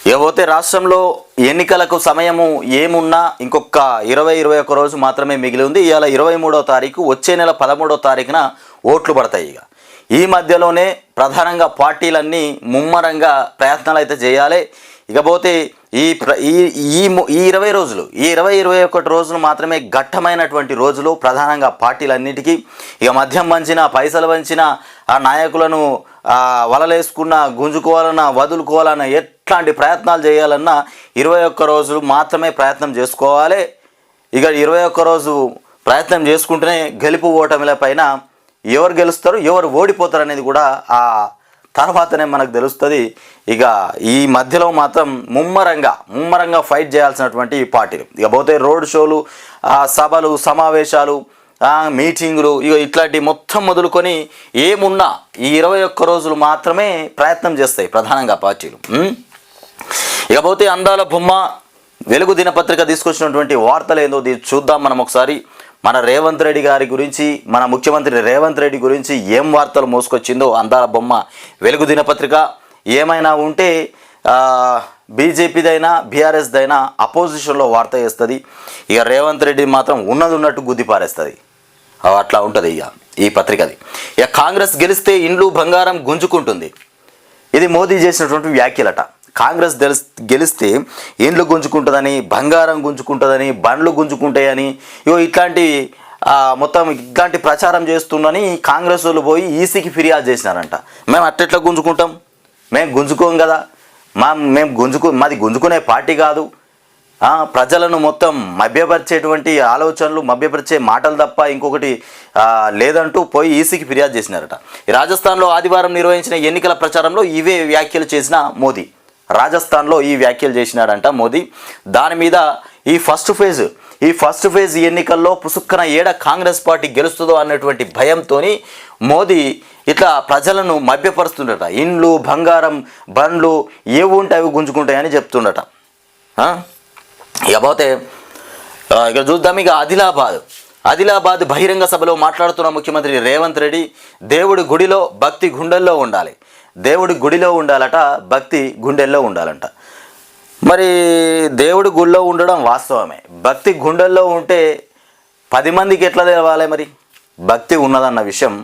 ఇకపోతే రాష్ట్రంలో ఎన్నికలకు సమయము ఏమున్నా ఇంకొక 21 రోజు మాత్రమే మిగిలి ఉంది. ఇవాళ 23వ తారీఖు, వచ్చే నెల 13వ తారీఖున ఓట్లు పడతాయి. ఈ మధ్యలోనే ప్రధానంగా పార్టీలన్నీ ముమ్మరంగా ప్రయత్నాలు అయితే చేయాలి. ఇకపోతే ఈ 20 రోజులు, ఈ 21 రోజులు మాత్రమే ఘట్టమైనటువంటి రోజులు ప్రధానంగా పార్టీలన్నిటికీ. ఇక మద్యం వంచిన, పైసలు వంచిన, ఆ నాయకులను వలలేసుకున్న, గుంజుకోవాలన్నా, వదులుకోవాలన్నా, ఎట్లాంటి ప్రయత్నాలు చేయాలన్నా 21 రోజులు మాత్రమే ప్రయత్నం చేసుకోవాలి. ఇక 21 రోజు ప్రయత్నం చేసుకుంటేనే గెలుపు ఓటమిల పైన ఎవరు గెలుస్తారు, ఎవరు ఓడిపోతారు అనేది కూడా ఆ తర్వాతనే మనకు తెలుస్తుంది. ఇక ఈ మధ్యలో మాత్రం ముమ్మరంగా ఫైట్ చేయాల్సినటువంటి పార్టీలు. ఇక పోతే రోడ్ షోలు, సభలు, సమావేశాలు, మీటింగులు, ఇక ఇట్లాంటి మొత్తం మొదలుకొని ఏమున్నా ఈ 21 రోజులు మాత్రమే ప్రయత్నం చేస్తాయి ప్రధానంగా పార్టీలు. ఇకపోతే అందాల బొమ్మ వెలుగు దినపత్రిక తీసుకొచ్చినటువంటి వార్తలు ఏందో చూద్దాం మనం ఒకసారి. మన రేవంత్ రెడ్డి గారి గురించి, మన ముఖ్యమంత్రి రేవంత్ రెడ్డి గురించి ఏం వార్తలు మోసుకొచ్చిందో అందాల బొమ్మ వెలుగు దినపత్రిక. ఏమైనా ఉంటే బీజేపీదైనా బీఆర్ఎస్దైనా అపోజిషన్లో వార్త చేస్తుంది. ఇక రేవంత్ రెడ్డి మాత్రం ఉన్నట్టు గుద్ది పారేస్తుంది. అట్లా ఉంటుంది ఇక ఈ పత్రికది. ఇక కాంగ్రెస్ గెలిస్తే ఇండ్లు బంగారం గుంజుకుంటుంది. ఇది మోదీ చేసినటువంటి వ్యాఖ్యలట. కాంగ్రెస్ గెలిస్తే ఇండ్లు గుంజుకుంటుందని, బంగారం గుంజుకుంటుందని, బండ్లు గుంజుకుంటాయని, ఇట్లాంటి ఇట్లాంటి ప్రచారం చేస్తుందని కాంగ్రెస్ వాళ్ళు పోయి ఈసీకి ఫిర్యాదు చేసినారంట. మేము అట్టెట్లా గుంజుకుంటాం, మేము గుంజుకోం కదా, మాది గుంజుకునే పార్టీ కాదు, ప్రజలను మొత్తం మభ్యపరిచేటువంటి ఆలోచనలు, మభ్యపరిచే మాటలు తప్ప ఇంకొకటి లేదంటూ పోయి ఈసీకి ఫిర్యాదు చేసినారట. రాజస్థాన్లో ఆదివారం నిర్వహించిన ఎన్నికల ప్రచారంలో ఇవే వ్యాఖ్యలు చేసిన మోదీ. రాజస్థాన్లో ఈ వ్యాఖ్యలు చేసినాడంట మోదీ. దాని మీద ఈ ఫస్ట్ ఫేజ్ ఎన్నికల్లో పుసుక్కన ఏడ కాంగ్రెస్ పార్టీ గెలుస్తుందో అన్నటువంటి భయంతో మోదీ ఇట్లా ప్రజలను మభ్యపరుస్తుండట. ఇండ్లు, బంగారం, బండ్లు ఏవి ఉంటే అవి గుంజుకుంటాయని చెప్తుండట. ఇకపోతే ఇక చూద్దాం. ఇక ఆదిలాబాద్ బహిరంగ సభలో మాట్లాడుతున్న ముఖ్యమంత్రి రేవంత్ రెడ్డి, దేవుడి గుడిలో భక్తి గుండెల్లో ఉండాలి, దేవుడి గుడిలో ఉండాలట, భక్తి గుండెల్లో ఉండాలంట. మరి దేవుడి గుడిలో ఉండడం వాస్తవమే, భక్తి గుండెల్లో ఉంటే 10 మందికి ఎట్లా తెలవాలి? మరి భక్తి ఉన్నదన్న విషయం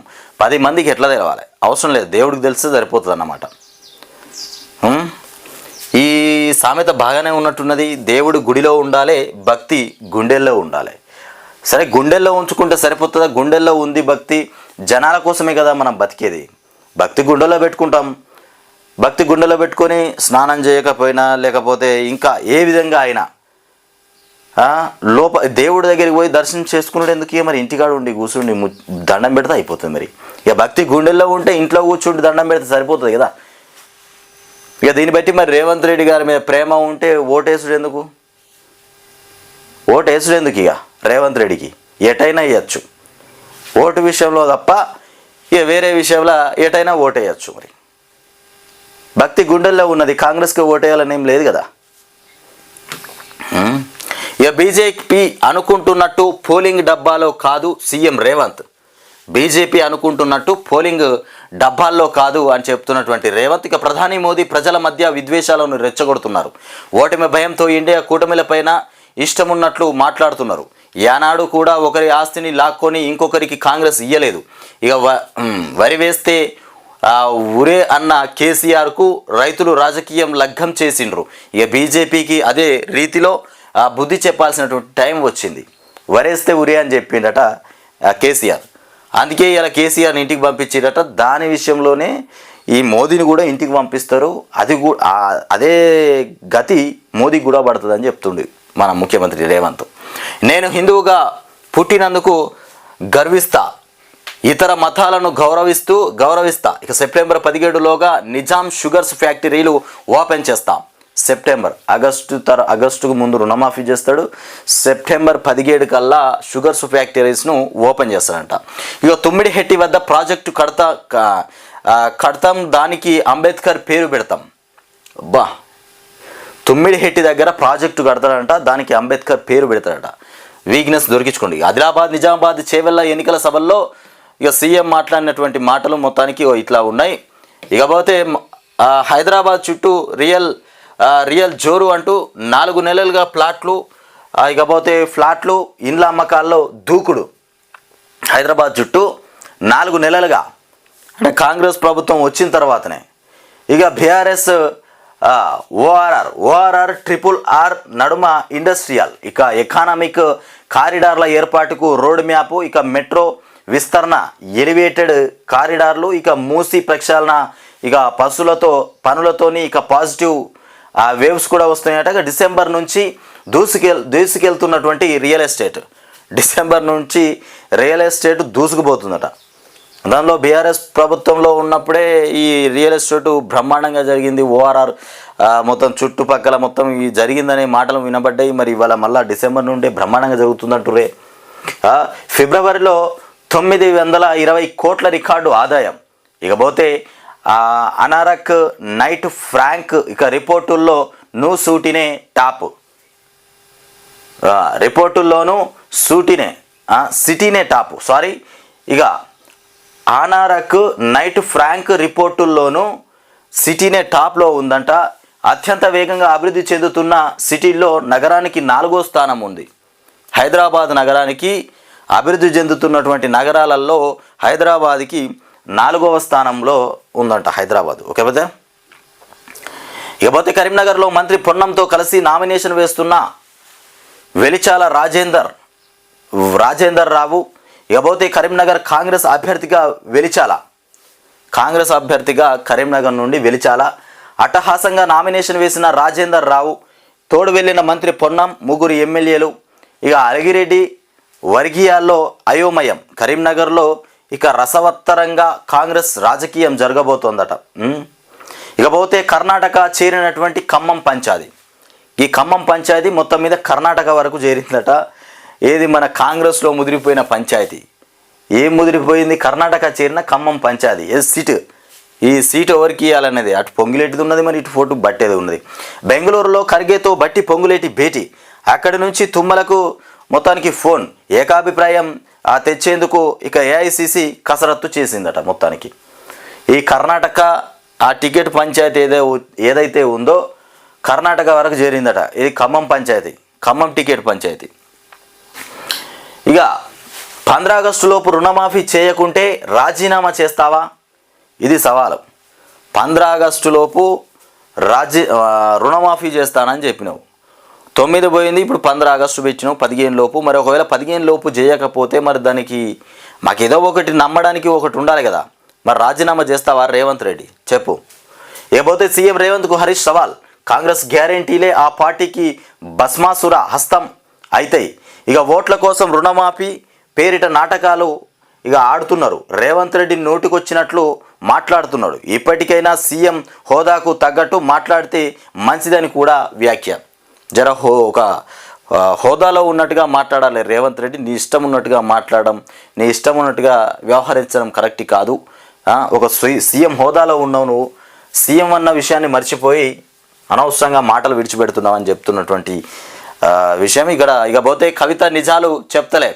10 మందికి ఎట్లా తెలవాలి? అవసరం లేదు, దేవుడికి తెలిస్తే సరిపోతుంది అన్నమాట. ఈ సామెత బాగానే ఉన్నట్టున్నది. దేవుడు గుడిలో ఉండాలి, భక్తి గుండెల్లో ఉండాలి. సరే, గుండెల్లో ఉంచుకుంటే సరిపోతుందా? గుండెల్లో ఉంది భక్తి, జనాల కోసమే కదా మనం బతికేది. భక్తి గుండెలో పెట్టుకుంటాం. భక్తి గుండెలో పెట్టుకొని స్నానం చేయకపోయినా, లేకపోతే ఇంకా ఏ విధంగా అయినా దేవుడి దగ్గరికి పోయి దర్శనం చేసుకున్నాడు ఎందుకు? మరి ఇంటికాడ ఉండి కూర్చుండి దండం పెడితే అయిపోతుంది. మరి ఇక భక్తి గుండెల్లో ఉంటే ఇంట్లో కూర్చుండి దండం పెడితే సరిపోతుంది కదా. ఇక దీన్ని బట్టి మరి రేవంత్ రెడ్డి గారి మీద ప్రేమ ఉంటే ఓటేసుడు ఎందుకు? ఇక రేవంత్ రెడ్డికి ఎటైనా ఇవ్వచ్చు ఓటు విషయంలో తప్ప, ఇక వేరే విషయంలో ఎటైనా ఓటేయచ్చు. మరి భక్తి గుండెల్లో ఉన్నది, కాంగ్రెస్కి ఓటేయాలని ఏం లేదు కదా. ఇక బీజేపీ అనుకుంటున్నట్టు పోలింగ్ డబ్బాలో కాదు సీఎం రేవంత్. బీజేపీ అనుకుంటున్నట్టు పోలింగ్ డబ్బాల్లో కాదు అని చెప్తున్నటువంటి రేవంత్, ఇక ప్రధాని మోదీ ప్రజల మధ్య విద్వేషాలను రెచ్చగొడుతున్నారు. ఓటమి భయంతో ఇండియా కూటమిలపైన ఇష్టమున్నట్లు మాట్లాడుతున్నారు. యానాడు కూడా ఒకరి ఆస్తిని లాక్కొని ఇంకొకరికి కాంగ్రెస్ ఇయ్యలేదు. ఇక వరి వేస్తే ఉరే అన్న కేసీఆర్కు రైతులు రాజకీయం లగ్గం చేసిండ్రు. ఇక బీజేపీకి అదే రీతిలో బుద్ధి చెప్పాల్సినటువంటి టైం వచ్చింది. వరేస్తే ఉరే అని చెప్పిండట కేసీఆర్. అందుకే ఇలా కేసీఆర్ని ఇంటికి పంపించేటట. దాని విషయంలోనే ఈ మోదీని కూడా ఇంటికి పంపిస్తారు. అదే గతి మోదీకి కూడా పడుతుందని చెప్తుండే మన ముఖ్యమంత్రి రేవంత్. నేను హిందువుగా పుట్టినందుకు గర్విస్తా, ఇతర మతాలను గౌరవిస్తా. ఇక సెప్టెంబర్ 17లోగా నిజాం షుగర్స్ ఫ్యాక్టరీలు ఓపెన్ చేస్తాం. ఆగస్టుకు ముందు రుణమాఫీ చేస్తాడు. సెప్టెంబర్ 17 కల్లా షుగర్స్ ఫ్యాక్టరీస్ను ఓపెన్ చేస్తాడంట. ఇక తుమ్మిడిహెట్టి వద్ద ప్రాజెక్టు కడతాం, దానికి అంబేద్కర్ పేరు పెడతాం. తుమ్మిడిహెట్టి దగ్గర ప్రాజెక్టు కడతాడంట, దానికి అంబేద్కర్ పేరు పెడతాడట. వీక్నెస్ దొరికించుకోండి. ఆదిలాబాద్, నిజామాబాద్, చేవెళ్ళ ఎన్నికల సభల్లో ఇక సీఎం మాట్లాడినటువంటి మాటలు మొత్తానికి ఇట్లా ఉన్నాయి. ఇకపోతే హైదరాబాద్ చుట్టూ రియల్ రియల్ జోరు అంటూ 4 నెలలుగా ప్లాట్లు ఇకపోతే ఫ్లాట్లు ఇండ్ల అమ్మకాల్లో దూకుడు హైదరాబాద్ చుట్టూ 4 నెలలుగా అంటే కాంగ్రెస్ ప్రభుత్వం వచ్చిన తర్వాతనే ఇక బీఆర్ఎస్ ఓఆర్ఆర్ RRR నడుమ ఇండస్ట్రియల్ ఇక ఎకానమిక్ కారిడార్ల ఏర్పాటుకు రోడ్ మ్యాప్ ఇక మెట్రో విస్తరణ ఎలివేటెడ్ కారిడార్లు ఇక మూసి ప్రక్షాళన ఇక పనులతోని ఇక పాజిటివ్ వేవ్స్ కూడా వస్తున్నాయట. ఇక డిసెంబర్ నుంచి దూసుకెళ్తున్నటువంటి డిసెంబర్ నుంచి రియల్ ఎస్టేట్ దూసుకుపోతుందట. దానిలో బీఆర్ఎస్ ప్రభుత్వంలో ఉన్నప్పుడే ఈ రియల్ ఎస్టేట్ బ్రహ్మాండంగా జరిగింది. ఓఆర్ఆర్ మొత్తం చుట్టుపక్కల మొత్తం ఈ జరిగిందనే మాటలు వినబడ్డాయి. మరి ఇవాళ మళ్ళీ డిసెంబర్ నుండి బ్రహ్మాండంగా జరుగుతుందంటురే. ఫిబ్రవరిలో 920 కోట్ల రికార్డు ఆదాయం. ఇకపోతే అనారక్ నైట్ ఫ్రాంక్ ఇక రిపోర్టుల్లో సూటినే టాప్. రిపోర్టుల్లోనూ సిటీనే టాప్. ఇక అనారక్ నైట్ ఫ్రాంక్ రిపోర్టుల్లోనూ సిటీనే టాప్లో ఉందంట. అత్యంత వేగంగా అభివృద్ధి చెందుతున్న సిటీల్లో నగరానికి 4వ స్థానం ఉంది. హైదరాబాద్ నగరానికి అభివృద్ధి చెందుతున్నటువంటి నగరాలలో హైదరాబాద్కి 4వ స్థానంలో ఉందంట హైదరాబాద్. ఓకే కదా. ఇకపోతే కరీంనగర్లో మంత్రి పొన్నంతో కలిసి నామినేషన్ వేస్తున్న వెలిచాల రాజేందర్ రావు. ఇకపోతే కరీంనగర్ కాంగ్రెస్ అభ్యర్థిగా కరీంనగర్ నుండి వెలిచాల అట్టహాసంగా నామినేషన్ వేసిన రాజేందర్ రావు తోడు వెళ్ళిన మంత్రి పొన్నం, 3 ఎమ్మెల్యేలు. ఇక అలిగిరెడ్డి వర్గీయాల్లో అయోమయం. కరీంనగర్లో ఇక రసవత్తరంగా కాంగ్రెస్ రాజకీయం జరగబోతోందట. ఇకపోతే కర్ణాటక చేరినటువంటి ఖమ్మం పంచాయతీ. ఈ ఖమ్మం పంచాయతీ మొత్తం మీద కర్ణాటక వరకు చేరిందట. ఏది మన కాంగ్రెస్లో ముదిరిపోయిన పంచాయతీ ఏం ముదిరిపోయింది? కర్ణాటక చేరిన ఖమ్మం పంచాయతీ. ఈ సీటు ఎవరికి ఇవ్వాలనేది అటు పొంగులేటిది ఉన్నది, మరి ఇటు ఫోటు బట్టేది ఉన్నది. బెంగళూరులో ఖర్గేతో బట్టి పొంగులేటి భేటీ. అక్కడి నుంచి తుమ్మలకు మొత్తానికి ఫోన్. ఏకాభిప్రాయం తెచ్చేందుకు ఇక AICC కసరత్తు చేసిందట. మొత్తానికి ఈ కర్ణాటక ఆ టికెట్ పంచాయతీ ఏదైతే ఉందో కర్ణాటక వరకు చేరిందట. ఇది ఖమ్మం పంచాయతీ, ఖమ్మం టికెట్ పంచాయతీ. ఇక 15 ఆగస్టులోపు రుణమాఫీ చేయకుంటే రాజీనామా చేస్తావా? ఇది సవాలు. 15 ఆగస్టులోపు రుణమాఫీ చేస్తానని చెప్పినావు. 9 పోయింది, ఇప్పుడు 15 ఆగస్టు పెట్టినావు 15 లోపు. మరి ఒకవేళ 15 లోపు చేయకపోతే మరి దానికి మాకేదో ఒకటి నమ్మడానికి ఒకటి ఉండాలి కదా. మరి రాజీనామా చేస్తావా రేవంత్ రెడ్డి? చెప్పు. ఇకపోతే సీఎం రేవంత్కు హరీష్ సవాల్. కాంగ్రెస్ గ్యారెంటీలే ఆ పార్టీకి భస్మాసుర హస్తం అవుతాయి. ఇక ఓట్ల కోసం రుణమాఫీ పేరిట నాటకాలు ఇక ఆడుతున్నారు. రేవంత్ రెడ్డి నోటికొచ్చినట్లు మాట్లాడుతున్నాడు. ఇప్పటికైనా సీఎం హోదాకు తగ్గట్టు మాట్లాడితే మంచిదని కూడా వ్యాఖ్య. ఒక హోదాలో ఉన్నట్టుగా మాట్లాడాలి రేవంత్ రెడ్డి. నీ ఇష్టం ఉన్నట్టుగా మాట్లాడడం, నీ ఇష్టం ఉన్నట్టుగా వ్యవహరించడం కరెక్ట్ కాదు. ఒక సీఎం హోదాలో ఉన్నావు, నువ్వు సీఎం అన్న విషయాన్ని మర్చిపోయి అనవసరంగా మాటలు విడిచిపెడుతున్నావని చెప్తున్నటువంటి విషయం ఇక్కడ. ఇకపోతే కవిత నిజాలు చెప్తలే.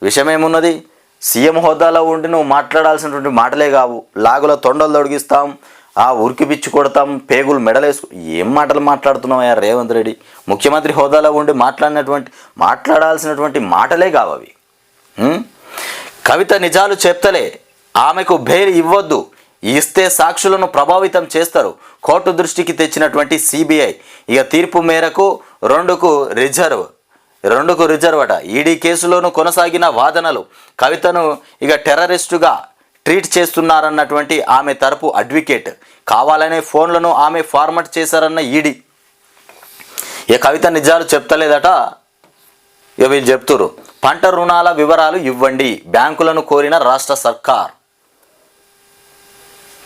విషయం ఏమున్నది? సీఎం హోదాలో ఉండి నువ్వు మాట్లాడాల్సినటువంటి మాటలే కావు. లాగుల తొండలు తొడిగిస్తాం, ఉరికి పిచ్చి కొడతాం, పేగులు మెడలేసుకు ఏం మాటలు మాట్లాడుతున్నావా రేవంత్ రెడ్డి? ముఖ్యమంత్రి హోదాలో ఉండి మాట్లాడాల్సినటువంటి మాటలే కావు అవి. కవిత నిజాలు చెప్తలే. ఆమెకు బెయిల్ ఇవ్వద్దు, ఇస్తే సాక్షులను ప్రభావితం చేస్తారు. కోర్టు దృష్టికి తెచ్చినటువంటి CBI. ఇక తీర్పు మేరకు 2కు రిజర్వ్ అట. ఈడీ కేసులోనూ కొనసాగిన వాదనలు. కవితను ఇక టెర్రరిస్టుగా ట్రీట్ చేస్తున్నారన్నటువంటి ఆమె తరపు అడ్వకేట్. కావాలనే ఫోన్లను ఆమె ఫార్మాట్ చేశారన్న ఈడీ. ఇక కవిత నిజాలు చెప్తలేదట. ఇక వీళ్ళు చెప్తున్నారు. పంట రుణాల వివరాలు ఇవ్వండి, బ్యాంకులను కోరిన రాష్ట్ర సర్కార్.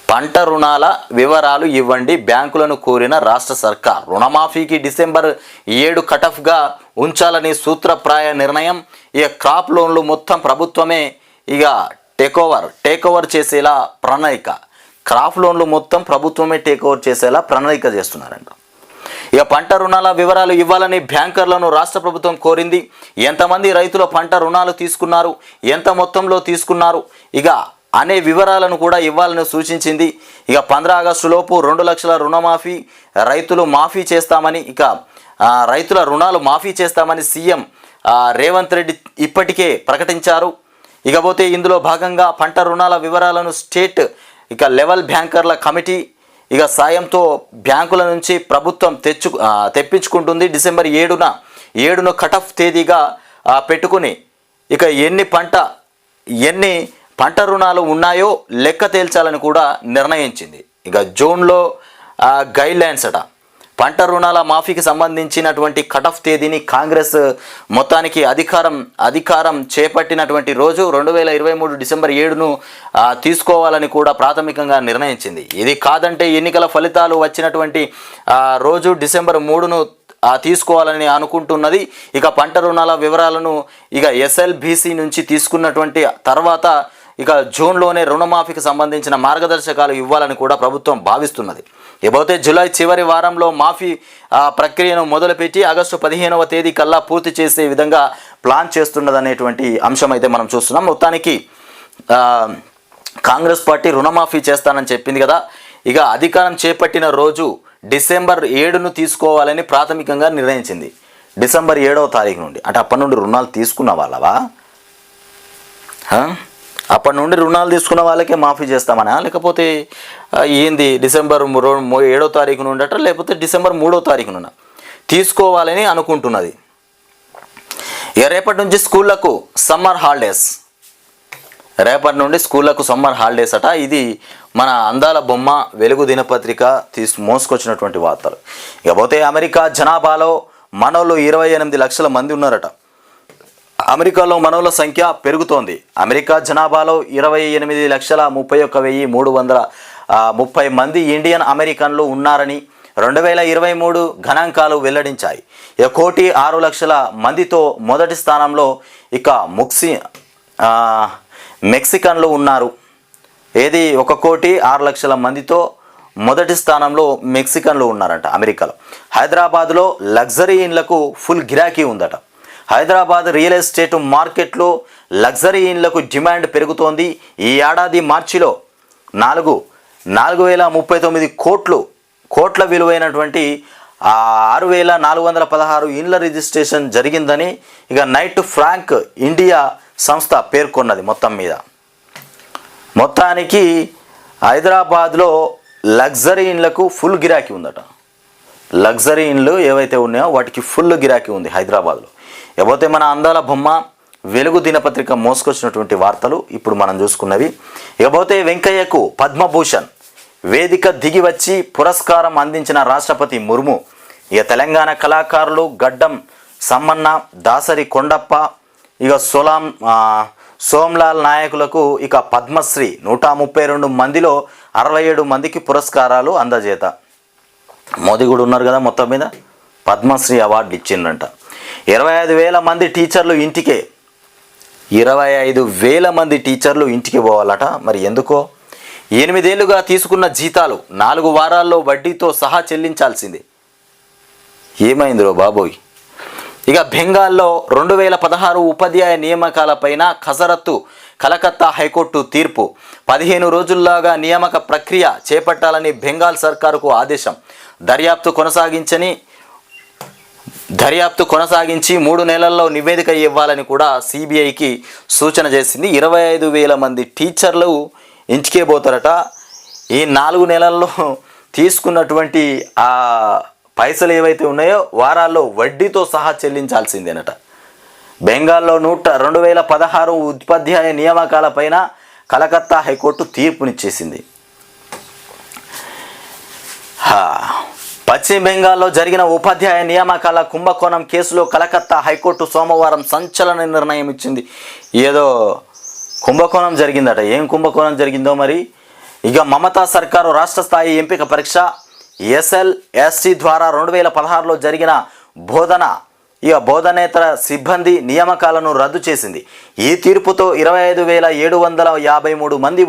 పంట రుణాల వివరాలు ఇవ్వండి, బ్యాంకులను కోరిన రాష్ట్ర సర్కార్. రుణమాఫీకి డిసెంబర్ 7 కటఫ్గా ఉంచాలని సూత్రప్రాయ నిర్ణయం. ఇక క్రాప్ లోన్లు మొత్తం ప్రభుత్వమే ఇక టేక్ ఓవర్ చేసేలా ప్రణాళిక. క్రాప్ లోన్లు మొత్తం ప్రభుత్వమే టేక్ ఓవర్ చేసేలా ప్రణాళిక చేస్తున్నారంట. ఇక పంట రుణాల వివరాలు ఇవ్వాలని బ్యాంకర్లను రాష్ట్ర ప్రభుత్వం కోరింది. ఎంతమంది రైతుల పంట రుణాలు తీసుకున్నారు, ఎంత మొత్తంలో తీసుకున్నారు, ఇక అనే వివరాలను కూడా ఇవ్వాలని సూచించింది. ఇక 15 ఆగస్టు లోపు 2 లక్షల రుణమాఫీ రైతులు మాఫీ చేస్తామని రైతుల రుణాలు మాఫీ చేస్తామని సీఎం రేవంత్ రెడ్డి ఇప్పటికే ప్రకటించారు. ఇకపోతే ఇందులో భాగంగా పంట రుణాల వివరాలను స్టేట్ లెవెల్ బ్యాంకర్ల కమిటీ సాయంతో బ్యాంకుల నుంచి ప్రభుత్వం తెప్పించుకుంటుంది. డిసెంబర్ 7న కట్-ఆఫ్ తేదీగా పెట్టుకుని ఎన్ని పంట రుణాలు ఉన్నాయో లెక్క తేల్చాలని కూడా నిర్ణయించింది. జూన్లో గైడ్లైన్స్ పంట రుణాల మాఫీకి సంబంధించినటువంటి కట్-ఆఫ్ తేదీని కాంగ్రెస్ మొత్తానికి అధికారం చేపట్టినటువంటి రోజు 2023 డిసెంబర్ 7ను తీసుకోవాలని కూడా ప్రాథమికంగా నిర్ణయించింది. ఇది కాదంటే ఎన్నికల ఫలితాలు వచ్చినటువంటి రోజు డిసెంబర్ 3ను తీసుకోవాలని అనుకుంటున్నది. పంట రుణాల వివరాలను ఎస్ఎల్బీసీ నుంచి తీసుకున్నటువంటి తర్వాత జూన్లోనే రుణమాఫీకి సంబంధించిన మార్గదర్శకాలు ఇవ్వాలని కూడా ప్రభుత్వం భావిస్తున్నది. ఇకపోతే జూలై చివరి వారంలో మాఫీ ప్రక్రియను మొదలుపెట్టి ఆగస్టు 15వ తేదీ కల్లా పూర్తి చేసే విధంగా ప్లాన్ చేస్తున్నదనేటువంటి అంశం అయితే మనం చూస్తున్నాం. మొత్తానికి కాంగ్రెస్ పార్టీ రుణమాఫీ చేస్తానని చెప్పింది కదా. అధికారం చేపట్టిన రోజు డిసెంబర్ 7ను తీసుకోవాలని ప్రాథమికంగా నిర్ణయించింది. డిసెంబర్ 7వ తారీఖు నుండి అంటే అప్పటి నుండి రుణాలు తీసుకున్న వాళ్ళవా? అప్పటి నుండి రుణాలు తీసుకున్న వాళ్ళకే మాఫీ చేస్తామనా, లేకపోతే ఏంది డిసెంబర్ 7వ తారీఖు నుండి లేకపోతే డిసెంబర్ 3వ తారీఖు నుండి తీసుకోవాలని అనుకుంటున్నది. రేపటి నుంచి స్కూళ్లకు సమ్మర్ హాలిడేస్. రేపటి నుండి స్కూళ్లకు సమ్మర్ హాలిడేస్ ఇది మన అందాల బొమ్మ వెలుగు దినపత్రిక మోసుకొచ్చినటువంటి వార్తలు. ఇకపోతే అమెరికా జనాభాలో మనోళ్ళు 28 లక్షల మంది ఉన్నారట. అమెరికాలో మనోళ్ళ సంఖ్య పెరుగుతోంది. అమెరికా జనాభాలో 28,31,330 మంది ఇండియన్ అమెరికన్లు ఉన్నారని 2023 గణాంకాలు వెల్లడించాయి. 1,06,00,000 మందితో మొదటి స్థానంలో మెక్సికన్లు ఉన్నారు. 1,06,00,000 మందితో మొదటి స్థానంలో మెక్సికన్లు ఉన్నారంట అమెరికాలో. హైదరాబాద్లో లగ్జరీ ఇండ్లకు ఫుల్ గిరాకీ ఉందట. హైదరాబాద్ రియల్ ఎస్టేట్ మార్కెట్లో లగ్జరీ ఇండ్లకు డిమాండ్ పెరుగుతోంది. ఈ ఏడాది మార్చిలో 4,039 కోట్ల విలువైనటువంటి 6,416 ఇండ్ల రిజిస్ట్రేషన్ జరిగిందని నైట్ ఫ్రాంక్ ఇండియా సంస్థ పేర్కొన్నది. మొత్తానికి హైదరాబాద్లో లగ్జరీ ఇండ్లకు ఫుల్ గిరాకీ ఉందట. లగ్జరీ ఇండ్లు ఏవైతే ఉన్నాయో వాటికి ఫుల్ గిరాకీ ఉంది హైదరాబాద్లో. ఇకపోతే మన అందాల బొమ్మ వెలుగు దినపత్రిక మోసుకొచ్చినటువంటి వార్తలు ఇప్పుడు మనం చూసుకున్నవి. ఇకపోతే వెంకయ్యకు పద్మభూషణ్ వేదిక దిగి వచ్చి పురస్కారం అందించిన రాష్ట్రపతి ముర్ము. తెలంగాణ కళాకారులు గడ్డం సమ్మన్న, దాసరి కొండప్ప, సోమ్లాల్ నాయకులకు పద్మశ్రీ 132 మందిలో 67 మందికి పురస్కారాలు అందజేత. మోదీ కూడా ఉన్నారు కదా, మొత్తం మీద పద్మశ్రీ అవార్డు ఇచ్చిండ్రంట. 25,000 మంది టీచర్లు ఇంటికే 25,000 మంది టీచర్లు ఇంటికి పోవాలట. మరి ఎందుకో? 8 ఏళ్లుగా తీసుకున్న జీతాలు 4 వారాల్లో వడ్డీతో సహా చెల్లించాల్సింది. ఏమైందిరో బాబోయ్. బెంగాల్లో 2016 ఉపాధ్యాయ నియామకాలపైన కసరత్తు. కలకత్తా హైకోర్టు తీర్పు. 15 రోజుల్లాగా నియామక ప్రక్రియ చేపట్టాలని బెంగాల్ సర్కారుకు ఆదేశం. దర్యాప్తు కొనసాగించి 3 నెలల్లో నివేదిక ఇవ్వాలని కూడా సిబిఐకి సూచన చేసింది. 25,000 మంది టీచర్లు ఇంటికే పోతారట. ఈ 4 నెలల్లో తీసుకున్నటువంటి ఆ పైసలు ఏవైతే ఉన్నాయో వారాల్లో వడ్డీతో సహా చెల్లించాల్సిందేనట. బెంగాల్లో 2016 ఉపాధ్యాయ నియామకాలపైన కలకత్తా హైకోర్టు తీర్పునిచ్చేసింది. పశ్చిమ బెంగాల్లో జరిగిన ఉపాధ్యాయ నియామకాల కుంభకోణం కేసులో కలకత్తా హైకోర్టు సోమవారం సంచలన నిర్ణయం ఇచ్చింది. ఏదో కుంభకోణం జరిగిందట. ఏం కుంభకోణం జరిగిందో మరి. మమతా సర్కారు రాష్ట్ర స్థాయి ఎంపిక పరీక్ష SLST ద్వారా 2016లో జరిగిన బోధనేతర సిబ్బంది నియామకాలను రద్దు చేసింది. ఈ తీర్పుతో 25,753 మంది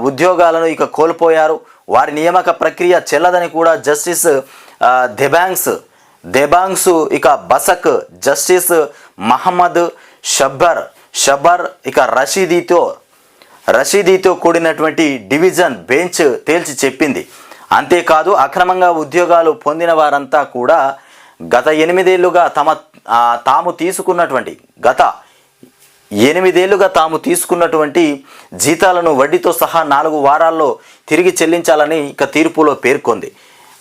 ఉద్యోగాలను కోల్పోయారు. వారి నియామక ప్రక్రియ చెల్లదని కూడా జస్టిస్ దెబాంగ్సు బసక్, జస్టిస్ మహమ్మద్ షబ్బర్ రషీదీతో రషీదీతో కూడినటువంటి డివిజన్ బెంచ్ తేల్చి చెప్పింది. అంతేకాదు అక్రమంగా ఉద్యోగాలు పొందిన వారంతా కూడా గత 8 ఏళ్లుగా తాము తీసుకున్నటువంటి జీతాలను వడ్డీతో సహా 4 వారాల్లో తిరిగి చెల్లించాలని ఇక తీర్పులో పేర్కొంది.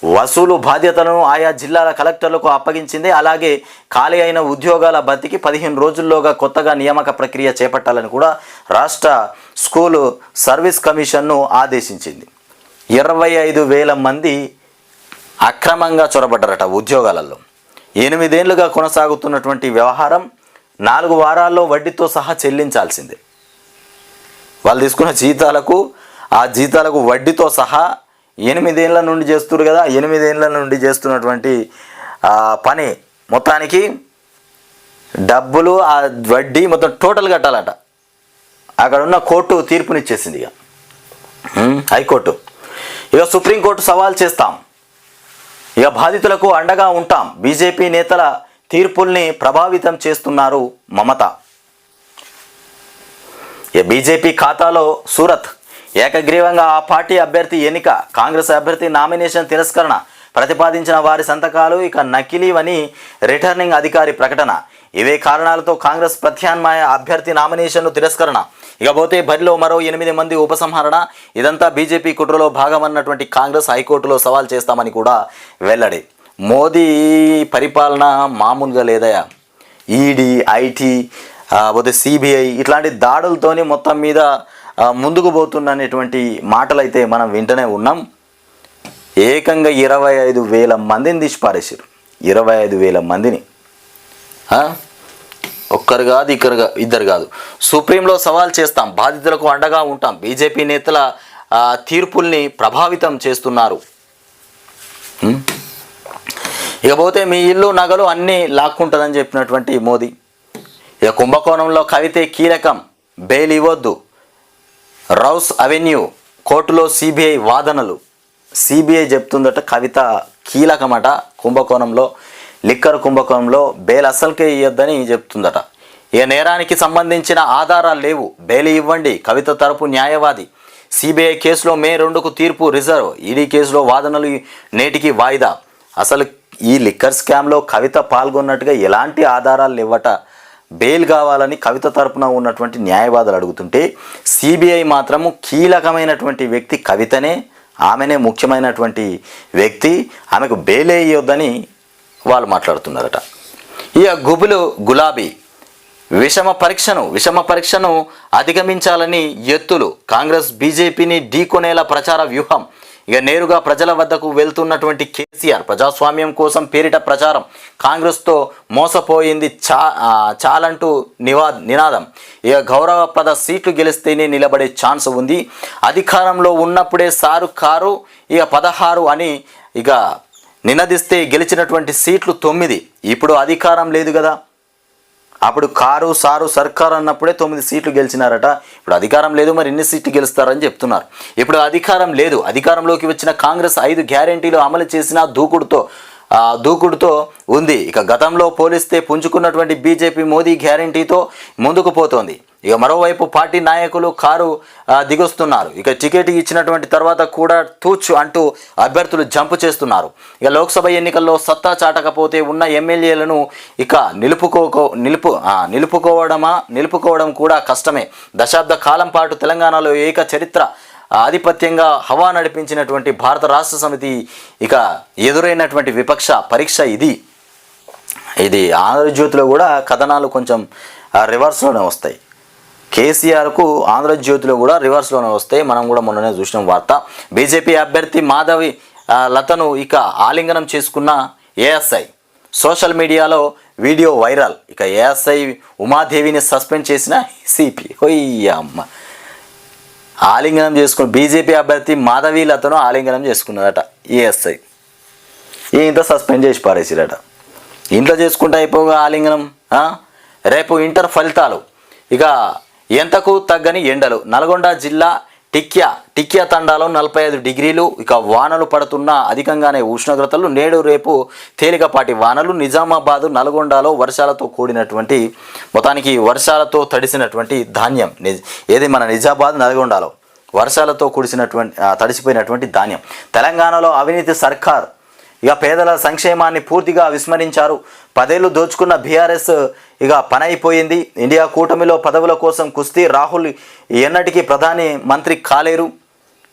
వసూలు బాధ్యతలను ఆయా జిల్లాల కలెక్టర్లకు అప్పగించింది. అలాగే ఖాళీ అయిన ఉద్యోగాల భర్తీకి 15 రోజుల్లోగా కొత్తగా నియామక ప్రక్రియ చేపట్టాలని కూడా రాష్ట్ర స్కూలు సర్వీస్ కమిషన్ను ఆదేశించింది. 25,000 మంది అక్రమంగా చొరబడ్డారట ఉద్యోగాలలో. 8 ఏళ్లుగా కొనసాగుతున్నటువంటి వ్యవహారం 4 వారాల్లో వడ్డీతో సహా చెల్లించాల్సిందే. వాళ్ళు తీసుకున్న జీతాలకు వడ్డీతో సహా 8 ఏళ్ల నుండి చేస్తున్నారు కదా. 8 ఏళ్ల నుండి చేస్తున్నటువంటి పని మొత్తానికి డబ్బులు ఆ వడ్డీ మొత్తం టోటల్ కట్టాలట. అక్కడ ఉన్న కోర్టు తీర్పునిచ్చేసింది. ఇక హైకోర్టు ఇక సుప్రీంకోర్టు సవాల్ చేస్తాం, ఇక బాధితులకు అండగా ఉంటాం. బీజేపీ నేతల తీర్పుల్ని ప్రభావితం చేస్తున్నారు మమత. ఇక బీజేపీ ఖాతాలో సూరత్, ఏకగ్రీవంగా ఆ పార్టీ అభ్యర్థి ఎన్నిక, కాంగ్రెస్ అభ్యర్థి నామినేషన్ తిరస్కరణ, ప్రతిపాదించిన వారి సంతకాలు ఇక నకిలీవని రిటర్నింగ్ అధికారి ప్రకటన. ఇవే కారణాలతో కాంగ్రెస్ ప్రత్యామ్నాయ అభ్యర్థి నామినేషన్ను తిరస్కరణ. ఇకపోతే బరిలో మరో 8 మంది ఉపసంహరణ. ఇదంతా బీజేపీ కుట్రలో భాగమన్నటువంటి కాంగ్రెస్ హైకోర్టులో సవాల్ చేస్తామని కూడా వెల్లడి. మోదీ పరిపాలన మామూలుగా లేదయా. ఈడీ, ఐటీ, పోతే సిబిఐ ఇట్లాంటి దాడులతోని మొత్తం మీద ముందుకు పోతున్నటువంటి మాటలైతే మనం వింటూనే ఉన్నాం. ఏకంగా 25,000 మందిని తీసి పారేసారు. 25,000 మందిని. ఒక్కరు కాదు, ఇద్దరు కాదు. సుప్రీంలో సవాల్ చేస్తాం, బాధితులకు అండగా ఉంటాం. బీజేపీ నేతల తీర్పుల్ని ప్రభావితం చేస్తున్నారు. ఇకపోతే మీ ఇల్లు నగలు అన్నీ లాక్కుంటుందని చెప్పినటువంటి మోదీ. ఇక కుంభకోణంలో కవితే కీలకం, బెయిల్ ఇవ్వద్దు. రౌస్ అవెన్యూ కోర్టులో సిబిఐ వాదనలు. సిబిఐ చెప్తుందట కవిత కీలకమట. కుంభకోణంలో, లిక్కర్ కుంభకోణంలో బెయిల్ అస్సలకే ఇవ్వద్దని చెప్తుందట. ఏ నేరానికి సంబంధించిన ఆధారాలు లేవు, బెయిల్ ఇవ్వండి కవిత తరపు న్యాయవాది. సిబిఐ కేసులో మే 2కు తీర్పు రిజర్వ్. ఈడీ కేసులో వాదనలు నేటికి వాయిదా. అసలు ఈ లిక్కర్ స్కామ్లో కవిత పాల్గొన్నట్టుగా ఎలాంటి ఆధారాలు లేవట. బెయిల్ కావాలని కవిత తరపున ఉన్నటువంటి న్యాయవాదులు అడుగుతుంటే సిబిఐ మాత్రము కీలకమైనటువంటి వ్యక్తి కవితనే, ఆమెనే ముఖ్యమైనటువంటి వ్యక్తి, ఆమెకు బెయిల్ ఇవ్వద్దని వాళ్ళు మాట్లాడుతున్నారట. ఇక గులాబీ విషమ పరీక్షను అధిగమించాలని ఎత్తులు. కాంగ్రెస్ బీజేపీని ఢీకొనేలా ప్రచార వ్యూహం. ఇక నేరుగా ప్రజల వద్దకు వెళ్తున్నటువంటి కేసీఆర్ ప్రజాస్వామ్యం కోసం పేరిట ప్రచారం. కాంగ్రెస్తో మోసపోయింది చాలంటూ నినాదం. ఇక గౌరవప్రద సీట్లు గెలిస్తేనే నిలబడే ఛాన్స్ ఉంది. అధికారంలో ఉన్నప్పుడే సారు కారు ఇక 16 అని ఇక నినదిస్తే గెలిచినటువంటి సీట్లు 9. ఇప్పుడు అధికారం లేదు కదా. అప్పుడు కారు సారు సర్కారు అన్నప్పుడే 9 సీట్లు గెలిచినారట. ఇప్పుడు అధికారం లేదు, మరి ఎన్ని సీట్లు గెలుస్తారని చెప్తున్నారు. ఇప్పుడు అధికారం లేదు. అధికారంలోకి వచ్చిన కాంగ్రెస్ 5 గ్యారెంటీలు అమలు చేసిన దూకుడుతో ఉంది. ఇక గతంలో పోలిస్తే పుంజుకున్నటువంటి బీజేపీ మోదీ గ్యారెంటీతో ముందుకు పోతోంది. ఇక మరోవైపు పార్టీ నాయకులు కారు దిగొస్తున్నారు. ఇక టికెట్ ఇచ్చినటువంటి తర్వాత కూడా తూచు అంటూ అభ్యర్థులు జంపు చేస్తున్నారు. ఇక లోక్సభ ఎన్నికల్లో సత్తా చాటకపోతే ఉన్న ఎమ్మెల్యేలను ఇక నిలుపుకోవడం కూడా కష్టమే. దశాబ్ద కాలం పాటు తెలంగాణలో ఏక చరిత్ర ఆధిపత్యంగా హవా నడిపించినటువంటి భారత రాష్ట్ర సమితి ఇక ఎదురైనటువంటి విపక్ష పరీక్ష ఇది ఆంధ్రజ్యోతిలో కూడా కథనాలు కొంచెం రివర్స్లోనే వస్తాయి. కేసీఆర్కు ఆంధ్రజ్యోతిలో కూడా రివర్స్లోనే వస్తాయి. మనం కూడా మొన్ననే చూసిన వార్త. బీజేపీ అభ్యర్థి మాధవి లతను ఇక ఆలింగనం చేసుకున్న ఏఎస్ఐ. సోషల్ మీడియాలో వీడియో వైరల్. ఇక ఏఎస్ఐ ఉమాదేవిని సస్పెండ్ చేసిన సిపి. అమ్మ ఆలింగనం చేసుకున్న బీజేపీ అభ్యర్థి మాధవి లతను ఆలింగనం చేసుకున్నదట ఏఎస్ఐ. ఇంత సస్పెండ్ చేసి పారేసిరట. ఇంట్లో చేసుకుంటే అయిపోగా ఆలింగనం. రేపు ఇంటర్ ఫలితాలు. ఇక ఎంతకు తగ్గని ఎండలు. నల్గొండ జిల్లా టిక్యా తండాలో 45 డిగ్రీలు. ఇక వానలు పడుతున్న అధికంగానే ఉష్ణోగ్రతలు. నేడు రేపు తేలికపాటి వానలు. నిజామాబాదు నల్గొండలో వర్షాలతో కూడినటువంటి మొత్తానికి వర్షాలతో తడిసినటువంటి ధాన్యం. ఏది మన నిజామాబాద్ నల్గొండలో వర్షాలతో తడిసిపోయినటువంటి ధాన్యం. తెలంగాణలో అవినీతి సర్కార్ ఇక పేదల సంక్షేమాన్ని పూర్తిగా విస్మరించారు. 10 ఏళ్ళు దోచుకున్న బీఆర్ఎస్ ఇక పనైపోయింది. ఇండియా కూటమిలో పదవుల కోసం కుస్తీ. రాహుల్ ఎన్నటికీ ప్రధాని మంత్రి కాలేరు.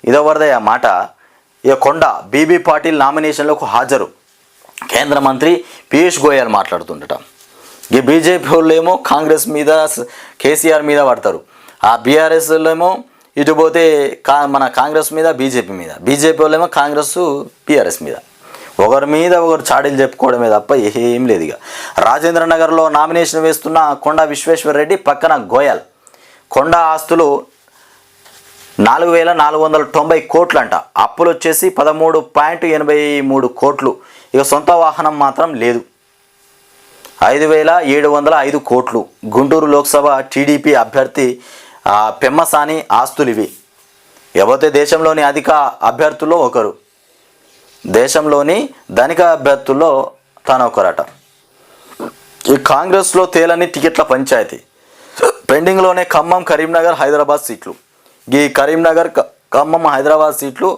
ఇదెవరిదయ్యా మాట? ఇక కొండ బీబీ పాటిల్ నామినేషన్లకు హాజరు. కేంద్ర మంత్రి పీయూష్ గోయల్ మాట్లాడుతుండట. ఈ బీజేపీ వాళ్ళు ఏమో కాంగ్రెస్ మీద కేసీఆర్ మీద పడతారు. ఆ బీఆర్ఎస్లో ఏమో ఇటు పోతే మన కాంగ్రెస్ మీద బీజేపీ వాళ్ళు ఏమో కాంగ్రెస్ బీఆర్ఎస్ మీద ఒకరి మీద ఒకరు చాడీలు చెప్పుకోవడమే తప్ప ఏం లేదు. ఇక రాజేంద్ర నగర్లో నామినేషన్ వేస్తున్న కొండ విశ్వేశ్వరరెడ్డి పక్కన గోయల్. కొండ ఆస్తులు 4,490 కోట్లంట. అప్పులు వచ్చేసి 13.83 కోట్లు. ఇక సొంత వాహనం మాత్రం లేదు. 5,705 కోట్లు. గుంటూరు లోక్సభ టీడీపీ అభ్యర్థి పెమ్మసాని ఆస్తులు ఇవి. ఇకపోతే దేశంలోని అధిక అభ్యర్థుల్లో ఒకరు. దేశంలోని ధనిక అభ్యర్థుల్లో తానొకరట. ఈ కాంగ్రెస్లో తేలని టికెట్ల పంచాయతీ. పెండింగ్లోనే ఖమ్మం, కరీంనగర్, హైదరాబాద్ సీట్లు. ఈ కరీంనగర్, ఖమ్మం, హైదరాబాద్ సీట్లు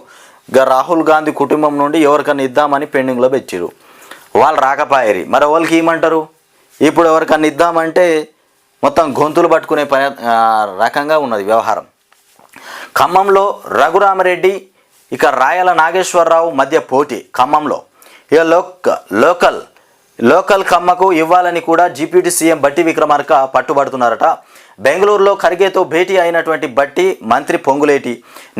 రాహుల్ గాంధీ కుటుంబం నుండి ఎవరికన్నా ఇద్దామని పెండింగ్లో పెట్టిరు. వాళ్ళు రాకపోయారు. మరి వాళ్ళకి ఏమంటారు? ఇప్పుడు ఎవరికన్నా ఇద్దామంటే మొత్తం గొంతులు పట్టుకునే రకంగా ఉన్నది వ్యవహారం. ఖమ్మంలో రఘురామరెడ్డి ఇక రాయల నాగేశ్వరరావు మధ్య పోటీ. ఖమ్మంలో ఇక లోకల్ ఖమ్మకు ఇవ్వాలని కూడా డిప్యూటీ సీఎం బట్టి విక్రమార్క పట్టుబడుతున్నారట. బెంగళూరులో ఖర్గేతో భేటీ అయినటువంటి బట్టి మంత్రి పొంగులేటి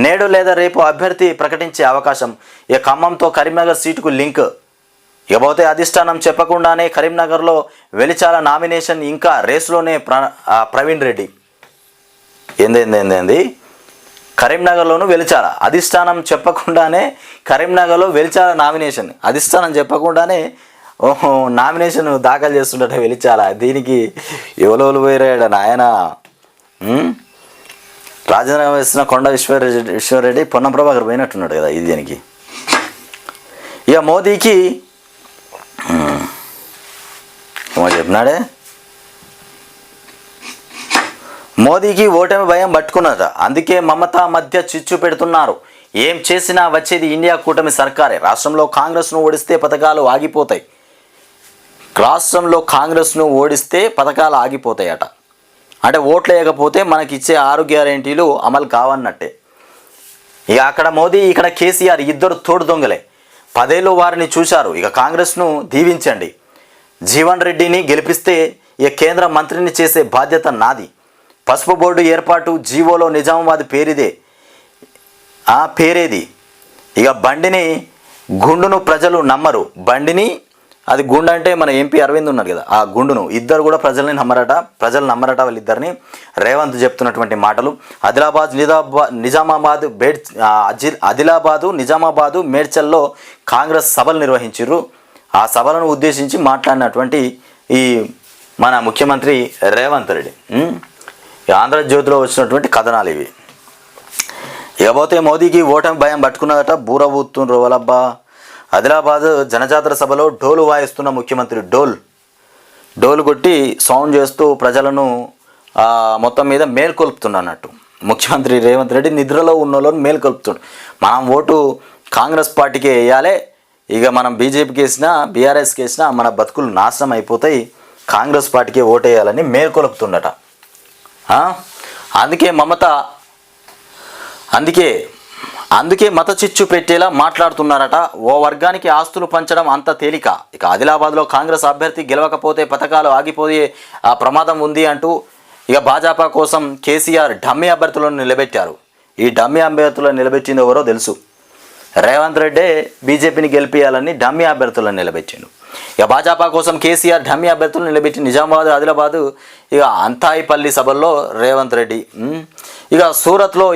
నేడు లేదా రేపు అభ్యర్థి ప్రకటించే అవకాశం. ఇక ఖమ్మంతో కరీంనగర్ సీటుకు లింక్. ఇకపోతే అధిష్టానం చెప్పకుండానే కరీంనగర్లో వెలిచాల నామినేషన్. ఇంకా రేసులోనే ప్రవీణ్ రెడ్డి. ఏంది కరీంనగర్లోనూ వెలిచాల. అధిష్టానం చెప్పకుండానే కరీంనగర్లో వెలిచాల నామినేషన్. అధిష్టానం చెప్పకుండానే నామినేషన్ దాఖలు చేస్తుండట వెలిచాల. దీనికి ఎవరు పోయాడు నాయన? రాజీనామా వేసిన కొండ విశ్వేశ్వరరెడ్డి పొన్నం ప్రభాకర్ పోయినట్టున్నాడు కదా ఇది దీనికి. ఇక మోదీకి ఏమో చెప్పినాడే, మోదీకి ఓటమి భయం పట్టుకున్నదట. అందుకే మమతా మధ్య చిచ్చు పెడుతున్నారు. ఏం చేసినా వచ్చేది ఇండియా కూటమి సర్కారే. రాష్ట్రంలో కాంగ్రెస్ను ఓడిస్తే పథకాలు ఆగిపోతాయి. అంటే ఓట్లు వేయకపోతే మనకి ఇచ్చే 6 గ్యారెంటీలు అమలు కావన్నట్టే. ఇక అక్కడ మోదీ, ఇక్కడ కేసీఆర్ ఇద్దరు తోడు దొంగలే. 10 ఏళ్ళు వారిని చూశారు. ఇక కాంగ్రెస్ను దీవించండి. జీవన్ రెడ్డిని గెలిపిస్తే ఇక కేంద్ర మంత్రిని చేసే బాధ్యత నాది. పసుపు బోర్డు ఏర్పాటు జీవోలో నిజామాబాద్ పేరేది. ఇక బండిని గుండును ప్రజలు నమ్మరు. బండిని అది గుండు అంటే మన ఎంపీ అరవింద్ ఉన్నారు కదా, ఆ గుండును ఇద్దరు కూడా ప్రజలు నమ్మరట వాళ్ళిద్దరిని. రేవంత్ చెప్తున్నటువంటి మాటలు. ఆదిలాబాదు నిజామాబాదు మేడ్చల్లో కాంగ్రెస్ సభలు నిర్వహించారు. ఆ సభలను ఉద్దేశించి మాట్లాడినటువంటి ఈ మన ముఖ్యమంత్రి రేవంత్ రెడ్డి. ఆంధ్రజ్యోతిలో వచ్చినటువంటి కథనాలు ఇవి. ఇకపోతే మోదీకి ఓటమి భయం పట్టుకున్నదట. బూర ఊతుండ్రు వాళ్ళబ్బా. ఆదిలాబాద్ జనజాతర సభలో డోలు వాయిస్తున్న ముఖ్యమంత్రి. డోలు కొట్టి సౌండ్ చేస్తూ ప్రజలను మొత్తం మీద మేల్కొల్పుతున్నట్టు ముఖ్యమంత్రి రేవంత్ రెడ్డి నిద్రలో ఉన్న వాళ్ళని మేల్కొల్పుతుండు. మనం ఓటు కాంగ్రెస్ పార్టీకే వేయాలి. ఇక మనం బీజేపీకి వేసినా బీఆర్ఎస్కి వేసినా మన బతుకులు నాశనం అయిపోతాయి. కాంగ్రెస్ పార్టీకే ఓటేయాలని మేల్కొల్పుతుండట. అందుకే మత చిచ్చు పెట్టేలా మాట్లాడుతున్నారట. ఓ వర్గానికి ఆస్తులు పంచడం అంత తేలిక. ఇక ఆదిలాబాద్లో కాంగ్రెస్ అభ్యర్థి గెలవకపోతే పథకాలు ఆగిపోయే ప్రమాదం ఉంది అంటూ ఇక భాజపా కోసం కేసీఆర్ డమ్మీ అభ్యర్థులను నిలబెట్టారు. ఈ డమ్మీ అభ్యర్థులను నిలబెట్టింది ఎవరో తెలుసు. రేవంత్ రెడ్డి బీజేపీని గెలిపించాలని డమ్మీ అభ్యర్థులను నిలబెట్టిండు. ఇక భాజపా కోసం కేసీఆర్ డమ్మీ అభ్యర్థులను నిలబెట్టి నిజామాబాద్, ఆదిలాబాద్, ఇక అంతాయిపల్లి సభల్లో రేవంత్ రెడ్డి. ఇక సూరత్లో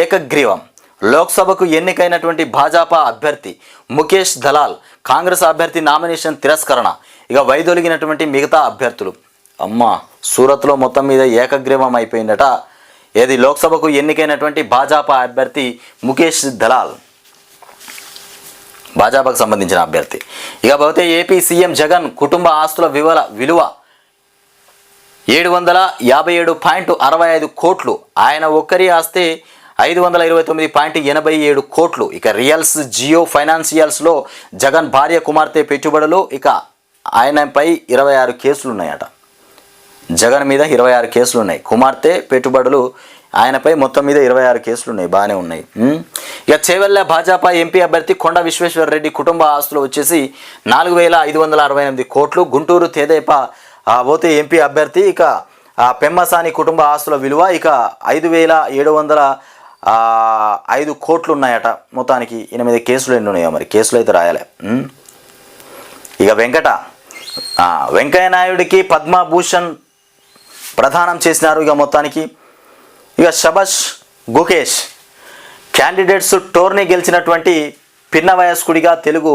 ఏకగ్రీవం. లోక్సభకు ఎన్నికైనటువంటి భాజపా అభ్యర్థి ముఖేష్ దలాల్ కాంగ్రెస్ అభ్యర్థి నామినేషన్ తిరస్కరణ. ఇక వైదొలిగినటువంటి మిగతా అభ్యర్థులు. సూరత్లో మొత్తం మీద ఏకగ్రీవం అయిపోయిందట. ఏది లోక్సభకు ఎన్నికైనటువంటి భాజపా అభ్యర్థి ముఖేష్ దలాల్, భాజపాకు సంబంధించిన అభ్యర్థి. ఇకపోతే ఏపీ సీఎం జగన్ కుటుంబ ఆస్తుల విలువ 757.65 కోట్లు. ఆయన ఒక్కరి ఆస్తే 529.87 కోట్లు. ఇక రియల్స్, జియో ఫైనాన్షియల్స్లో జగన్ భార్య కుమార్తె పెట్టుబడులు. ఇక ఆయనపై 26 కేసులు ఉన్నాయట. జగన్ మీద 26 కేసులు ఉన్నాయి. కుమార్తె పెట్టుబడులు ఆయనపై మొత్తం మీద 26 కేసులు ఉన్నాయి. బాగానే ఉన్నాయి. ఇక చేవెళ్ళ భాజపా ఎంపీ అభ్యర్థి కొండ విశ్వేశ్వరరెడ్డి కుటుంబ ఆస్తులు వచ్చేసి 4,568 కోట్లు. గుంటూరు తెదేపా పోతే ఎంపీ అభ్యర్థి ఇక పెమ్మసాని కుటుంబ ఆస్తుల విలువ ఇక 5,705 కోట్లు ఉన్నాయట. మొత్తానికి 8 కేసులు ఎన్ని ఉన్నాయో మరి, కేసులు అయితే రాయాలి. ఇక వెంకయ్య నాయుడికి పద్మభూషణ్ ప్రదానం చేసినారు. ఇక మొత్తానికి ఇక శభాష్ గుకేష్ క్యాండిడేట్స్ టోర్నీ గెలిచినటువంటి పిన్న వయస్కుడిగా తెలుగు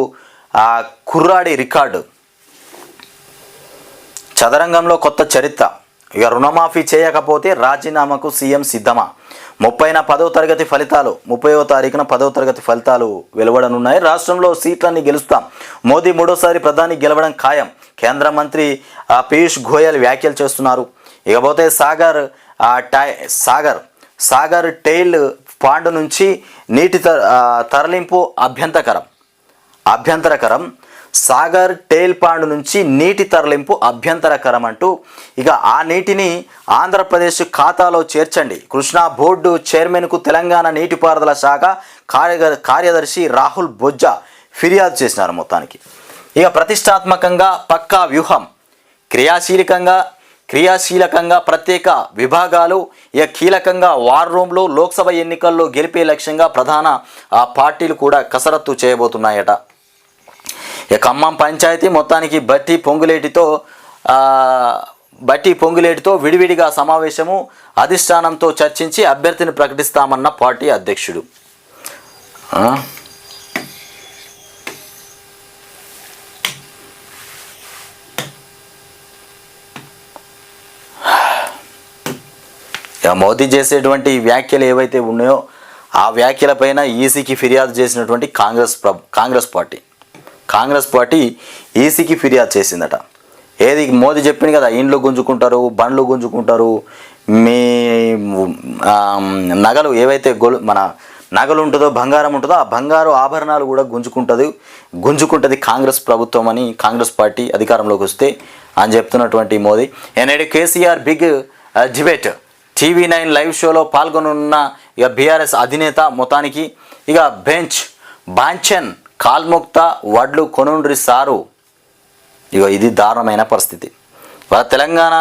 కుర్రాడి రికార్డు. చదరంగంలో కొత్త చరిత్ర. ఇక రుణమాఫీ చేయకపోతే రాజీనామాకు సీఎం సిద్ధమా? 30వ తరగతి ఫలితాలు 30వ తారీఖున 10వ తరగతి ఫలితాలు వెలువడనున్నాయి. రాష్ట్రంలో సీట్లన్నీ గెలుస్తాం, మోదీ మూడోసారి ప్రధాని గెలవడం ఖాయం. కేంద్ర మంత్రి పీయూష్ గోయల్ వ్యాఖ్యలు చేస్తున్నారు. ఇకపోతే సాగర్ టెయిల్ పాండ్ నుంచి నీటి తరలింపు అభ్యంతరకరం. సాగర్ టెయిల్ పాండ్ నుంచి నీటి తరలింపు అభ్యంతరకరం అంటూ ఇక ఆ నీటిని ఆంధ్రప్రదేశ్ ఖాతాలో చేర్చండి. కృష్ణా బోర్డు చైర్మన్కు తెలంగాణ నీటిపారుదల శాఖ కార్యదర్శి రాహుల్ బొజ్జా ఫిర్యాదు చేసినారు. మొత్తానికి ఇక ప్రతిష్టాత్మకంగా పక్కా వ్యూహం, క్రియాశీలకంగా ప్రత్యేక విభాగాలు, ఇక కీలకంగా వార్ రూమ్లు, లోక్సభ ఎన్నికల్లో గెలిపే లక్ష్యంగా ప్రధాన పార్టీలు కూడా కసరత్తు చేయబోతున్నాయట. ఇక ఖమ్మం పంచాయతీ మొత్తానికి బట్టి పొంగులేటితో విడివిడిగా సమావేశము, అధిష్టానంతో చర్చించి అభ్యర్థిని ప్రకటిస్తామన్న పార్టీ అధ్యక్షుడు. మోదీ చేసేటువంటి వ్యాఖ్యలు ఏవైతే ఉన్నాయో ఆ వ్యాఖ్యలపైన ఈసీకి ఫిర్యాదు చేసినటువంటి కాంగ్రెస్ పార్టీ ఈసీకి ఫిర్యాదు చేసిందట. ఏది మోదీ చెప్పింది కదా, ఇండ్లు గుంజుకుంటారు, బండ్లు గుంజుకుంటారు, మీ నగలు ఏవైతే మన నగలు ఉంటుందో, బంగారం ఉంటుందో ఆ బంగారు ఆభరణాలు కూడా గుంజుకుంటుంది కాంగ్రెస్ ప్రభుత్వం అని కాంగ్రెస్ పార్టీ అధికారంలోకి వస్తే అని చెప్తున్నటువంటి Modi. NID KCR big debate TV9 live షోలో పాల్గొనున్న ఇక బీఆర్ఎస్ అధినేత. మొత్తానికి ఇక బాంఛన్ కాల్ముక్త వడ్లు కొనుండ్రి సారు. ఇక ఇది దారుణమైన పరిస్థితి. తెలంగాణ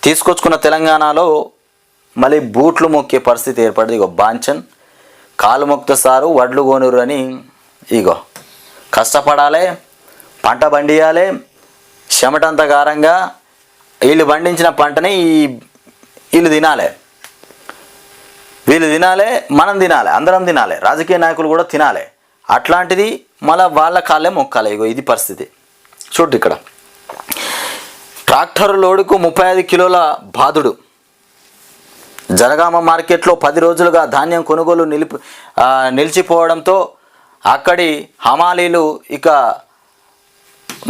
తీసుకొచ్చుకున్న తెలంగాణలో మళ్ళీ బూట్లు మొక్కే పరిస్థితి ఏర్పడింది. ఇగో బాంఛన్ కాలుముక్త సారు వడ్లు కొనురు అని ఇగో కష్టపడాలి, పంట పండియాలి, చెమటంతగారంగా వీళ్ళు పండించిన పంటని వీళ్ళు తినాలి, మనం తినాలి, అందరం తినాలి, రాజకీయ నాయకులు కూడా తినాలి. అట్లాంటిది మళ్ళీ వాళ్ళ కాళ్ళే మొక్కాలి. ఇగో ఇది పరిస్థితి. చూడు ఇక్కడ ట్రాక్టర్ లోడుకు 35 కిలోల బాధుడు. జనగామ మార్కెట్లో 10 రోజులుగా ధాన్యం కొనుగోలు నిలిచిపోవడంతో అక్కడి హమాలీలు ఇక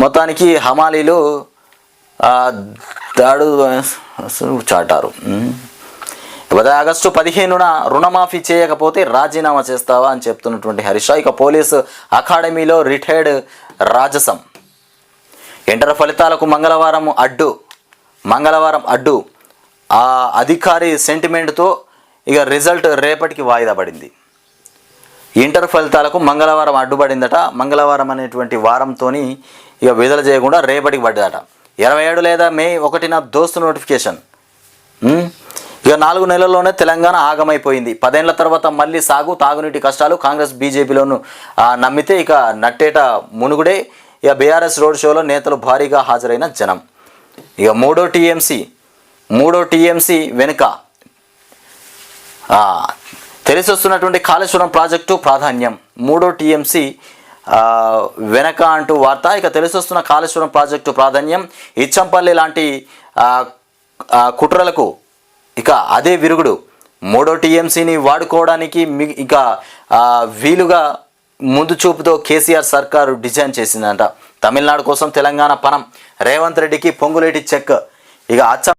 మొత్తానికి దాడు చాటారు. ఆగస్టు 15న రుణమాఫీ చేయకపోతే రాజీనామా చేస్తావా అని చెప్తున్నటువంటి హరీష్. ఇక పోలీసు అకాడమీలో రిటైర్డ్ రాజసం. ఇంటర్ ఫలితాలకు మంగళవారం అడ్డు. ఆ అధికారి సెంటిమెంట్తో ఇక రిజల్ట్ రేపటికి వాయిదా పడింది. ఇంటర్ ఫలితాలకు మంగళవారం అడ్డుపడిందట. మంగళవారం అనేటువంటి వారంతో ఇక విడుదల చేయకుండా రేపటికి పడ్డదట. 27 లేదా మే 1న దోస్తు నోటిఫికేషన్. ఇక 4 నెలల్లోనే తెలంగాణ ఆగమైపోయింది. 10 ఏళ్ల తర్వాత మళ్ళీ తాగునీటి కష్టాలు. కాంగ్రెస్ బీజేపీలోను నమ్మితే ఇక నట్టేట మునుగుడే. ఇక బీఆర్ఎస్ రోడ్ షోలో నేతలు భారీగా హాజరైన జనం. ఇక మూడో టీఎంసీ వెనుక తెలిసి వస్తున్నటువంటి కాళేశ్వరం ప్రాజెక్టు ప్రాధాన్యం. మూడో టీఎంసీ వెనక అంటూ వార్త. ఇక తెలిసి వస్తున్న కాళేశ్వరం ప్రాజెక్టు ప్రాధాన్యం. ఇచ్చంపల్లి లాంటి కుట్రలకు ఇక అదే విరుగుడు. మూడో టీఎంసీని వాడుకోవడానికి ఇక వీలుగా ముందు చూపుతో కేసీఆర్ సర్కారు డిజైన్ చేసిందంట. తమిళనాడు కోసం తెలంగాణ పనం, రేవంత్ రెడ్డికి పొంగులేటి చెక్. ఇక